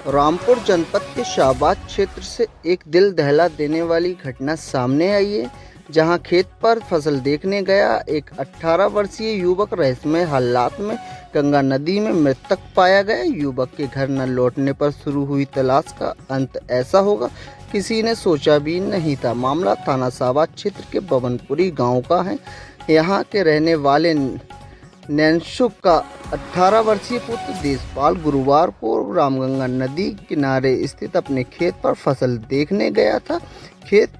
रामपुर जनपद के शाहबाद क्षेत्र से एक दिल दहला देने वाली घटना सामने आई है, जहां खेत पर फसल देखने गया एक 18 वर्षीय युवक रहस्यमय हालात में गंगा नदी में मृतक पाया गया। युवक के घर न लौटने पर शुरू हुई तलाश का अंत ऐसा होगा, किसी ने सोचा भी नहीं था। मामला थाना शाहबाद क्षेत्र के बबनपुरी गांव का है। यहां के रहने वाले नैनसुख का 18 वर्षीय पुत्र देशपाल गुरुवार को रामगंगा नदी किनारे स्थित अपने खेत पर फसल देखने गया था। खेत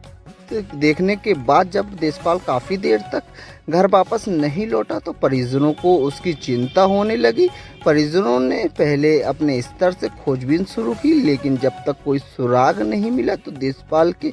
देखने के बाद जब देशपाल काफ़ी देर तक घर वापस नहीं लौटा तो परिजनों को उसकी चिंता होने लगी। परिजनों ने पहले अपने स्तर से खोजबीन शुरू की, लेकिन जब तक कोई सुराग नहीं मिला तो देशपाल के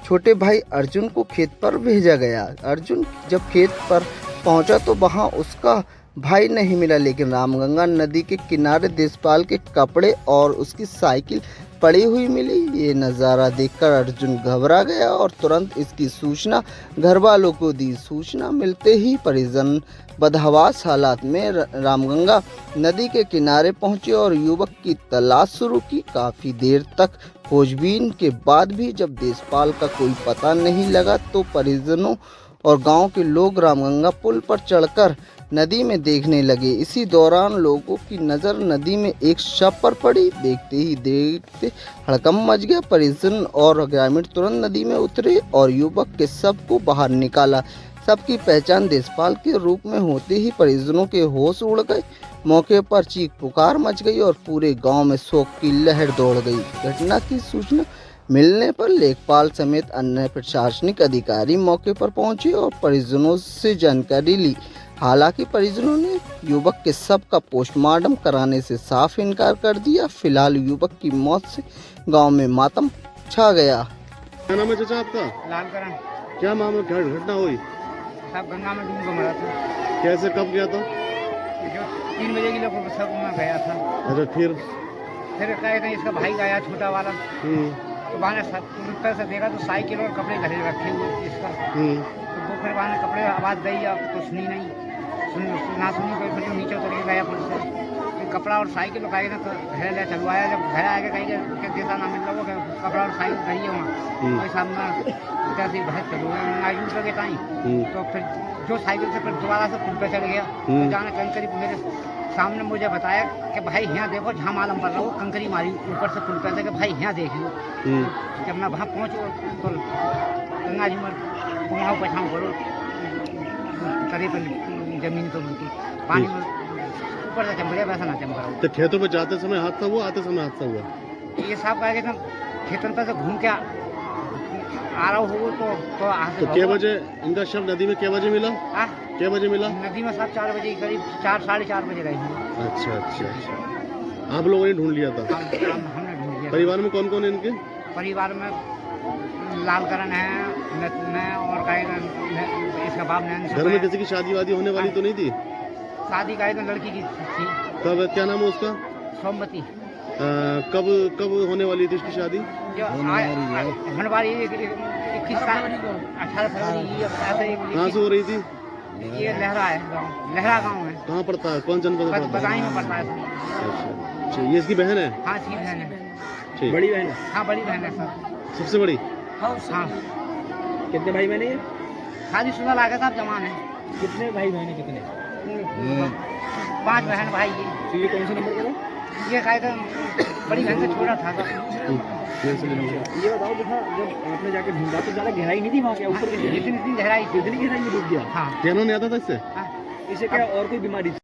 छोटे भाई अर्जुन को खेत पर भेजा गया। अर्जुन जब खेत पर पहुंचा तो वहां उसका भाई नहीं मिला, लेकिन रामगंगा नदी के किनारे देशपाल के कपड़े और उसकी साइकिल पड़ी हुई मिली। ये नज़ारा देखकर अर्जुन घबरा गया और तुरंत इसकी सूचना घर वालों को दी। सूचना मिलते ही परिजन बदहवास हालात में रामगंगा नदी के किनारे पहुंचे और युवक की तलाश शुरू की। काफ़ी देर तक खोजबीन के बाद भी जब देशपाल का कोई पता नहीं लगा तो परिजनों और गांव के लोग रामगंगा पुल पर चढ़कर नदी में देखने लगे। इसी दौरान लोगों की नज़र नदी में एक शव पर पड़ी। देखते ही देखते हड़कंप मच गया। परिजन और ग्रामीण तुरंत नदी में उतरे और युवक के शव को बाहर निकाला। सबकी पहचान देशपाल के रूप में होते ही परिजनों के होश उड़ गए। मौके पर चीख पुकार मच गई और पूरे गांव में शोक की लहर दौड़ गई। घटना की सूचना मिलने पर लेखपाल समेत अन्य प्रशासनिक अधिकारी मौके पर पहुंचे और परिजनों से जानकारी ली। हालांकि परिजनों ने युवक के शव का पोस्टमार्टम कराने से साफ इनकार कर दिया। फिलहाल युवक की मौत से गांव में मातम छा गया। क्या नाम है चाचा आपका? लालकरण। क्या मामला, क्या घटना हुई? सब गंगा में डूब मरा था। कैसे, कब गया था? जो 3 बजे की लोग सब में गया था। अच्छा, फिर कहे थे इसका भाई गया छोटा वाला, तो वहाँ ने से देखा तो साइकिल और कपड़े घरे रखे हुए इसका। तो वो फिर वहाँ ने कपड़े आवाज़ दी, अब तो सुनी नहीं, ना सुनी कोई, फिर नीचे उतर के गया पुलिस से। फिर कपड़ा और साइकिल कहे ना तो घर ले चलवाया। जब घर आके कहीं जैसा ना मिल रहा वो कपड़ा और साइकिल कही है वहाँ कोई सामने जैसे भैंस चलो आयु लगे ताई। तो फिर जो साइकिल से फिर दोबारा से पुल पे चढ़ गया। तो जाने कंकरी मेरे सामने मुझे बताया कि भाई यहाँ देखो, जहाँ मालूम पड़ रहा वो कंकरी मारी ऊपर से पुल पे से कि भाई यहाँ देख लो। जब मैं वहाँ पहुँच तो गंगा जी में कुआँ पछाऊँ करो करे पर जमीन तो मिलती पानी में ऊपर से चमक गया, वैसा ना चमक रहा। तो खेतों पे जाते समय हादसा हुआ, आते समय हादसा हुआ? ये सब कहे कि खेतों पर से घूम के आ रहा हो तो क्या बजे इनका शव नदी में, क्या बजे मिला? क्या बजे मिला नदी में? सब 4 बजे करीब, 4 साढ़े 4 बजे गए। अच्छा अच्छा अच्छा, आप लोगों ने ढूंढ लिया था? हमने ढूंढ लिया। परिवार में कौन कौन है इनके? परिवार में लालकरण है, मैं और इसका बाप नैन। घर में किसी की शादी वादी होने वाली तो नहीं थी? शादी का लड़की की थी। कब, क्या नाम है उसका? सोमवती। कब कब होने वाली थी उसकी शादी? जो होने वाली 21 साल 18 फरवरी। कहाँ से हो रही थी? ये लहरा है, लहरा गाँव है। कहाँ पड़ता है, कौन जनपद में? बदायूं में पड़ता है। अच्छा, ये इसकी बहन है? हाँ, इसकी बहन है। ठीक, बड़ी बहन है। हाँ, बड़ी बहन है सर, सबसे बड़ी। हाँ। कितने भाई बहन है? शादीशुदा लागे साहब जवान है। कितने भाई बहन है? कितने? 5 बहन भाई। ये कौन सा नंबर का? ये कहे बड़ी बहन से छोटा था। ये बताओ, देखा जब आपने जाके ढूंढा तो ज़्यादा गहराई नहीं थी वहाँ के ऊपर? जितनी गहराई थी इतनी गहराई में डूब गया? हाँ। क्या नहीं आता था इससे? हाँ। इसे क्या और कोई बीमारी?